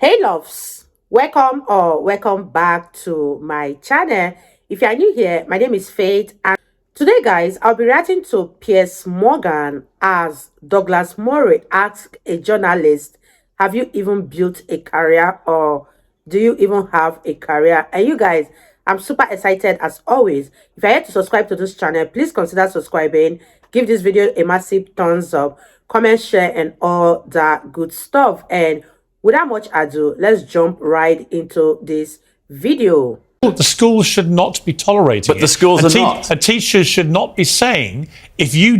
Hey loves, welcome back to my channel. If you are new here, my name is Faith, and today guys I'll be reacting to Piers Morgan as Douglas Murray asked a journalist, have you even built a career, or do you even have a career? And you guys, I'm super excited as always. If you're yet to subscribe to this channel, please consider subscribing, give this video a massive thumbs up, comment, share, and all that good stuff. And without much ado, let's jump right into this video. The schools should not be tolerating but the schools are not. A teacher should not be saying, if you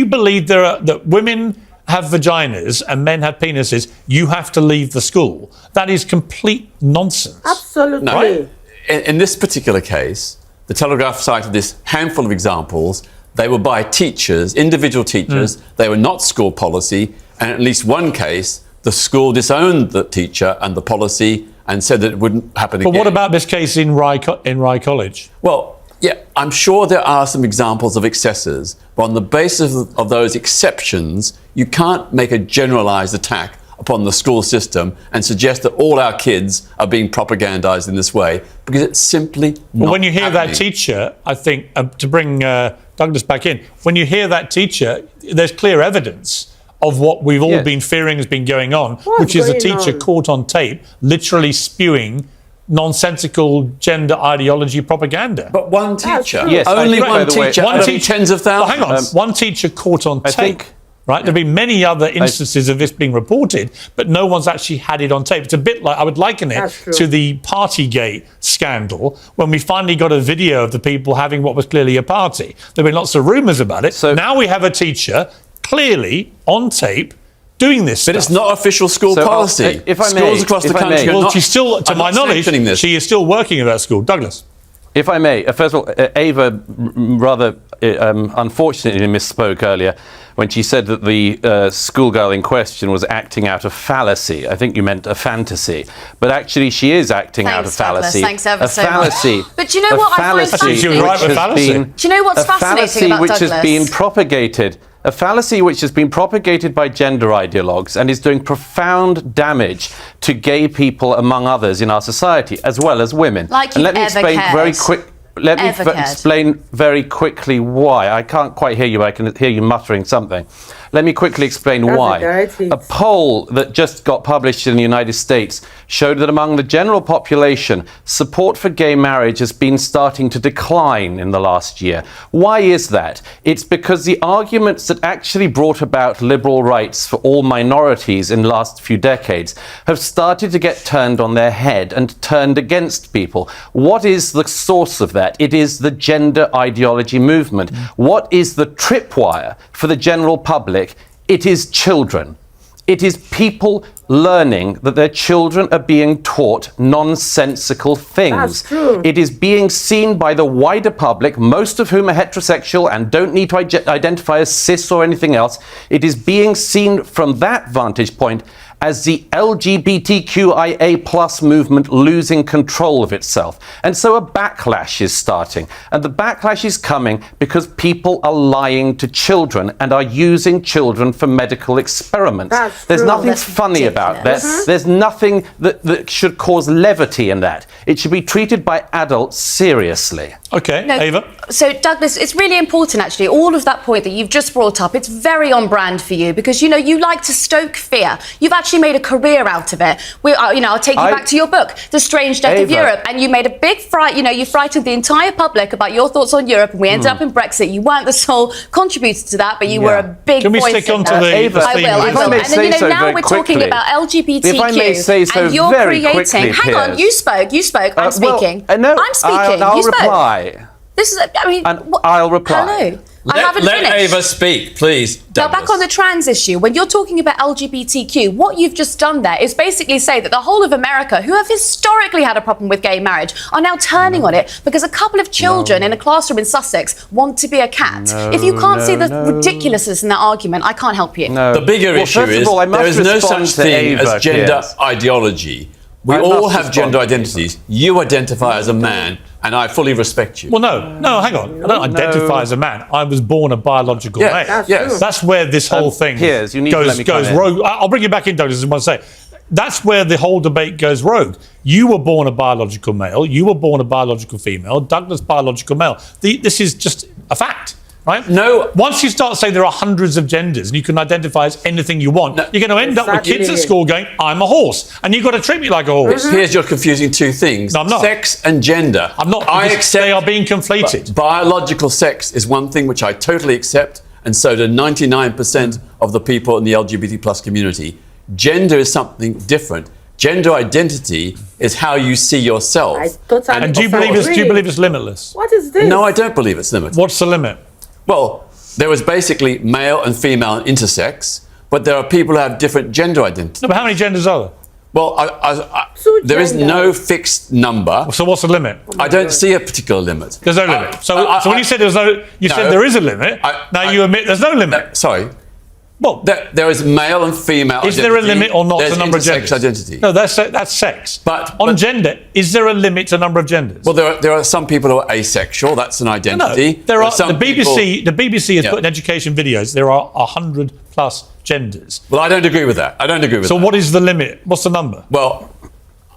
believe that women have vaginas and men have penises, you have to leave the school. That is complete nonsense. Absolutely. No, right? In this particular case, the Telegraph cited this handful of examples. They were by teachers, individual teachers. They were not school policy. And at least one case, the school disowned the teacher and the policy and said that it wouldn't happen again. But what about this case in Rye College? Well, yeah, I'm sure there are some examples of excesses, but on the basis of those exceptions, you can't make a generalised attack upon the school system and suggest that all our kids are being propagandised in this way, because it's simply not Well, when you hear happening. that teacher, I think, to bring Douglas back in, when you hear that teacher, there's clear evidence of what we've all been fearing has been going on, which is a teacher caught on tape literally spewing nonsensical gender ideology propaganda. But one teacher, yes, only one teacher, out of tens of thousands. Hang on, one teacher caught on tape. Right, there have been many other instances of this being reported, but no one's actually had it on tape. It's a bit like, I would liken it to the Partygate scandal, when we finally got a video of the people having what was clearly a party. There have been lots of rumours about it. So now we have a teacher clearly on tape doing this But stuff. it's not official school policy. If I may, Schools across the country are Well, not, she's still, to my knowledge, she is still working at that school. Douglas. If I may, first of all, Ava rather unfortunately misspoke earlier when she said that the schoolgirl in question was acting out of fallacy. I think you meant a fantasy. But actually she is acting out of fallacy. Thanks ever so fallacy. much. But do you know what I find fascinating? She was right with fallacy. Do you know what's fascinating about Douglas? Which has been propagated. A fallacy which has been propagated by gender ideologues and is doing profound damage to gay people, among others, in our society, as well as women. Like and let me ever explain cared. very quick. Let me explain very quickly why. I can't quite hear you. I can hear you muttering something. Let me quickly explain why. A poll that just got published in the United States showed that among the general population, support for gay marriage has been starting to decline in the last year. Why is that? It's because the arguments that actually brought about liberal rights for all minorities in the last few decades have started to get turned on their head and turned against people. What is the source of that? It is the gender ideology movement. What is the tripwire for the general public? It is children. It is people learning that their children are being taught nonsensical things. That's true. It is being seen by the wider public, most of whom are heterosexual and don't need to identify as cis or anything else. It is being seen from that vantage point as the LGBTQIA plus movement losing control of itself. And so a backlash is starting. And the backlash is coming because people are lying to children and are using children for medical experiments. There's nothing funny about that. There's nothing that should cause levity in that. It should be treated by adults seriously. Okay, Ava. So, Douglas, it's really important, actually, all of that point that you've just brought up, it's very on brand for you because, you know, you like to stoke fear. You've actually made a career out of it. I'll take you back to your book, The Strange Death of Europe, and you made a big fright, you frightened the entire public about your thoughts on Europe, and we ended up in Brexit. You weren't the sole contributor to that, but you were a big voice. Can we stick on to the Ava, I will. And then, now we're talking about LGBTQ. If I may say so and you're very creating... quickly, Hang on, you spoke. I'm speaking. No, I'm speaking. I'll you spoke. reply. This is, I'll reply. Hello. I haven't let finished. Ava speak, please. Now, back on the trans issue, when you're talking about LGBTQ, what you've just done there is basically say that the whole of America, who have historically had a problem with gay marriage, are now turning on it because a couple of children in a classroom in Sussex want to be a cat. If you can't see the ridiculousness in that argument, I can't help you. The bigger issue is there is no such thing as gender ideology. We all have gender identities. You identify as a man, and I fully respect you. Well, no, hang on. I don't identify as a man. I was born a biological male. Yes. That's where this whole thing Piers, you need to let me goes rogue. I'll bring you back in, Douglas, in one second. that's where the whole debate goes rogue. You were born a biological male. You were born a biological female. Douglas, biological male. This is just a fact. Right? No. Once you start saying there are hundreds of genders and you can identify as anything you want, you're going to end up with kids at school going, I'm a horse. And you've got to treat me like a horse. Piers, you're confusing two things. No, I'm not. Sex and gender. I'm not. I accept. They are being conflated. Biological sex is one thing which I totally accept, and so do 99% of the people in the LGBT plus community. Gender is something different. Gender identity is how you see yourself. And do you believe it's limitless? What is this? No, I don't believe it's limitless. What's the limit? Well, there was basically male and female and intersex, but there are people who have different gender identities. No, but how many genders are there? Well, there is no fixed number. So what's the limit? I don't see a particular limit. There's no limit. So when you said said there is a limit. Now you admit there's no limit. Sorry. Well, there is male and female. Is there a limit or not to the number of genders? Identity. No, that's sex. But on gender, is there a limit to the number of genders? Well, there are some people who are asexual. That's an identity. No, there are some the BBC has put in education videos. There are 100 plus genders. Well, I don't agree with that. So what is the limit? What's the number? Well,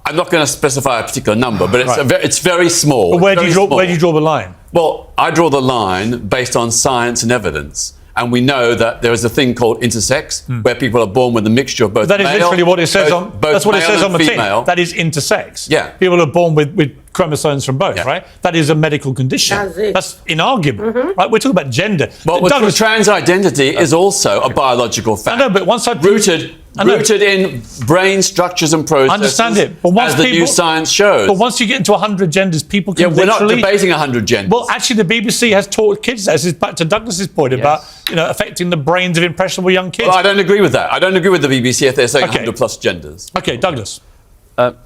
I'm not going to specify a particular number, but it's very small. But where do you draw the line? Well, I draw the line based on science and evidence. And we know that there is a thing called intersex, where people are born with a mixture of both. That is literally what it says on. That's what it says on the tin. That is intersex. Yeah, people are born with chromosomes from both. Right. That is a medical condition. That's inarguable. Right. We're talking about gender. But trans identity is also a biological fact. I know, but once rooted in brain structures and processes. I understand it, but once as the new science shows. But once you get into 100 genders, people can we're not debating 100 genders. Well, actually, the BBC has taught kids. This is back to Douglas's point about affecting the brains of impressionable young kids. Well, I don't agree with that. I don't agree with the BBC if they're saying 100 plus genders. Okay, Douglas.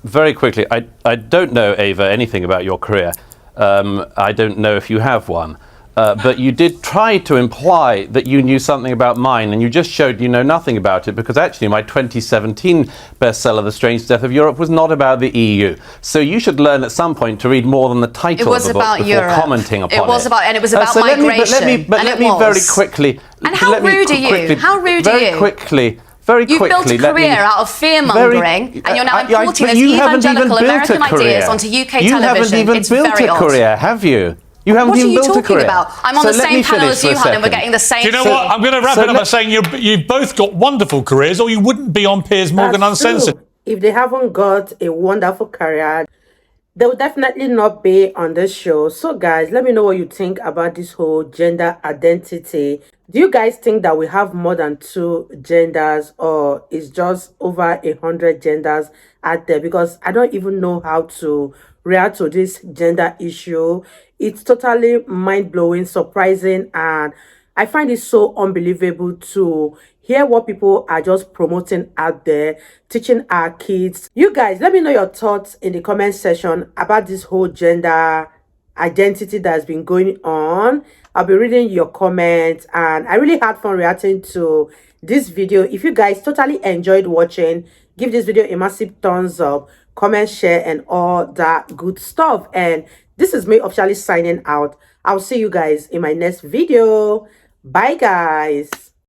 Very quickly, I don't know, Ava, anything about your career. I don't know if you have one. But you did try to imply that you knew something about mine, and you just showed you know nothing about it, because actually my 2017 bestseller, The Strange Death of Europe, was not about the EU. So you should learn at some point to read more than the title of the book before commenting upon it. It was about migration. Let me very quickly... And how rude are you? How rude are you? Very quickly, you built a career out of fear-mongering, and you're now importing those evangelical American ideas onto UK television. You haven't even built a career, have you? You haven't even built a career. What are you talking about? I'm on the same panel as you, Hun, and we're getting the same... Do you know what? I'm going to wrap it up by saying you've both got wonderful careers, or you wouldn't be on Piers Morgan Uncensored. If they haven't got a wonderful career, they will definitely not be on this show. So guys, let me know what you think about this whole gender identity. Do you guys think that we have more than 2 genders, or is just over 100 genders out there? Because I don't even know how to react to this gender issue. It's totally mind-blowing, surprising, and I find it so unbelievable to hear what people are just promoting out there, teaching our kids. You guys, let me know your thoughts in the comment section about this whole gender identity that's been going on. I'll be reading your comments, and I really had fun reacting to this video. If you guys totally enjoyed watching, give this video a massive thumbs up, comment, share, and all that good stuff. And this is me officially signing out. I'll see you guys in my next video. Bye guys.